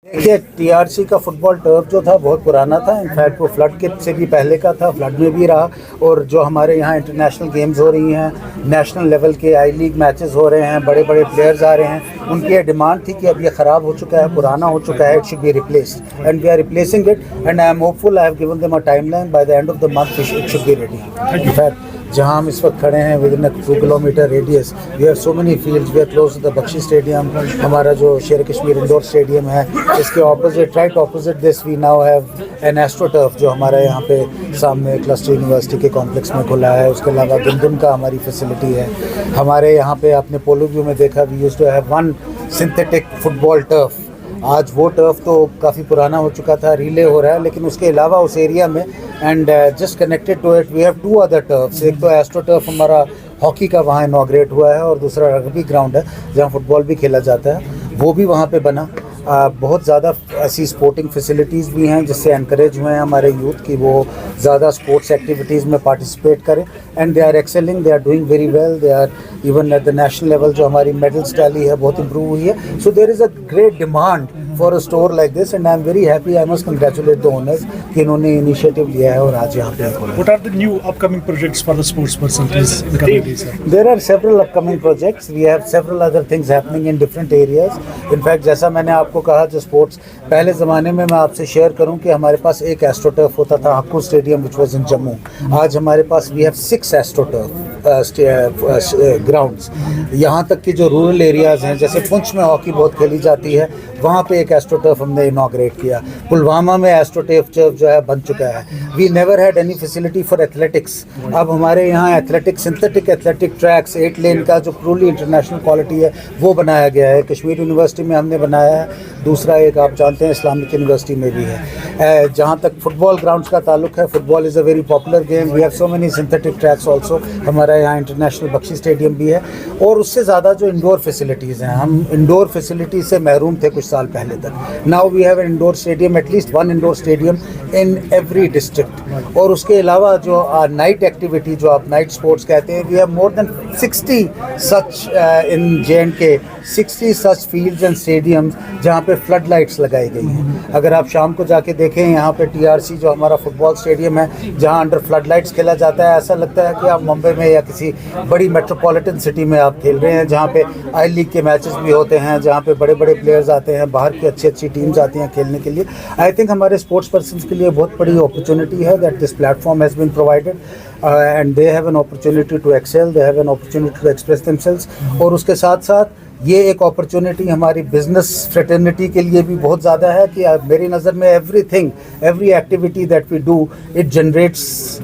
देखिए, टीआरसी का football turf जो था बहुत पुराना था। इनफैक्ट वो फ्लड के से भी पहले का था, फ्लड में भी रहा। और जो हमारे यहाँ इंटरनेशनल गेम्स हो रही हैं, नेशनल लेवल के आई लीग मैचेस हो रहे हैं, बड़े बड़े प्लेयर्स आ रहे हैं, उनकी ये डिमांड थी कि अब ये ख़राब हो चुका है, पुराना हो चुका है, it should be replaced and we are replacing it and I am hopeful. I have given them a timeline, by the end of the month it should be ready. In fact जहाँ हम इस वक्त खड़े हैं within 2 kilometre radius, we have so many fields, we are close to the Bakshi stadium, हमारा जो Sher Kashmir indoor stadium है, इसके opposite, right opposite this, we now have an astro turf जो हमारे यहाँ पे सामने क्लस्टर यूनिवर्सिटी के कॉम्प्लेक्स में खुला है। उसके अलावा गुंदम का हमारी फैसिलिटी है। हमारे यहाँ पे आपने पोलो व्यू में देखा, we used to have 1 synthetic football turf. आज वो टर्फ तो काफ़ी पुराना हो चुका था, रिले हो रहा है, लेकिन उसके अलावा उस एरिया में and just connected to it we have 2 other turfs. एक तो एस्ट्रो टर्फ हमारा हॉकी का वहाँ इनॉग्रेट हुआ है और दूसरा रग्बी ग्राउंड है जहाँ फुटबॉल भी खेला जाता है, वो भी वहाँ पे बना। बहुत ज़्यादा ऐसी स्पोर्टिंग फैसिलिटीज़ भी हैं जिससे एनकरेज हुए हैं हमारे यूथ की वो ज़्यादा स्पोर्ट्स एक्टिविटीज़ में पार्टिसिपेट करें and they are excelling, they are doing very well, they are even at the national level. जो हमारी मेडल्स टैली है बहुत इंप्रूव हुई है। So there is a great demand for a store like this and I am very happy. I must congratulate the owners कि इन्होंने initiative लिया है और आज यहाँ पे खोला। What are the new upcoming projects for the sports personalities in the coming days? There are several upcoming projects. We have several other things happening in different areas. In fact, जैसा मैंने आपको कहा, जो स्पोर्ट्स पहले ज़माने में मैं आपसे शेयर करूं कि हमारे पास एक एस्ट्रो टर्फ होता था, hockey stadium which was in Jammu. आज हमारे पास we have 6 astro turf grounds. यहाँ तक कि जो रूरल एरियाज़ हैं, जैसे पुंछ में हॉकी बहुत खेली जाती है, वहाँ पे एक एस्ट्रो टर्फ हमने इनॉग्रेट किया। पुलवामा में एस्ट्रो टर्फ जो है बन चुका है। We never had any facility for athletics. अब हमारे यहाँ athletics, synthetic athletic tracks 8 lane का जो ट्रूली इंटरनेशनल क्वालिटी है वो बनाया गया है। कश्मीर यूनिवर्सिटी में हमने बनाया है, दूसरा एक आप जानते हैं इस्लामिक यूनिवर्सिटी में भी है। जहाँ तक फुटबॉल ग्राउंड्स का ताल्लुक है, football is a very popular game. We have so many synthetic tracks also. हमारा यहाँ इंटरनेशनल बख्शी स्टेडियम भी है। और उससे ज़्यादा जो इंडोर फैसिलिटीज़ हैं, हम इंडोर फैसिलिटी से महरूम थे कुछ साल पहले तक। Now we have an indoor stadium, at least 1 indoor stadium in every district. और उसके अलावा जो नाइट एक्टिविटी, जो आप नाइट स्पोर्ट्स कहते हैं, we have more than 60 such in JNK, 60 such fields and stadiums जहाँ पे फ्लड लाइट्स लगाई गई हैं। अगर आप शाम को जाके देखें, यहाँ पे TRC जो हमारा फुटबॉल स्टेडियम है, जहाँ अंडर फ्लड लाइट्स खेला जाता है, ऐसा लगता है कि आप मुंबई में या किसी बड़ी मेट्रोपॉलिटन सिटी में आप खेल रहे हैं, जहाँ पे आई लीग के मैचेस भी होते हैं, जहाँ पे बड़े बड़े प्लेयर्स आते हैं, बाहर की अच्छी अच्छी टीम्स आती हैं खेलने के लिए। आई थिंक हमारे स्पोर्ट्स पर्सन्स के लिए बहुत बड़ी अपॉर्चुनिटी है that this platform has been provided and they have an opportunity to excel, they have an opportunity to express themselves. और उसके साथ साथ ये एक अपॉर्चुनिटी हमारी बिजनेस फ्रेटर्निटी के लिए भी बहुत ज़्यादा है कि मेरी नज़र में everything, every activity that we do, it generates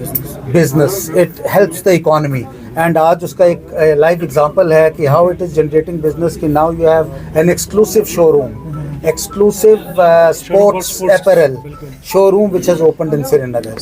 business, it helps the economy. And आज उसका एक लाइव एग्जांपल है कि how it is generating business, कि now you have an exclusive showroom, exclusive sports apparel showroom which has opened in Srinagar.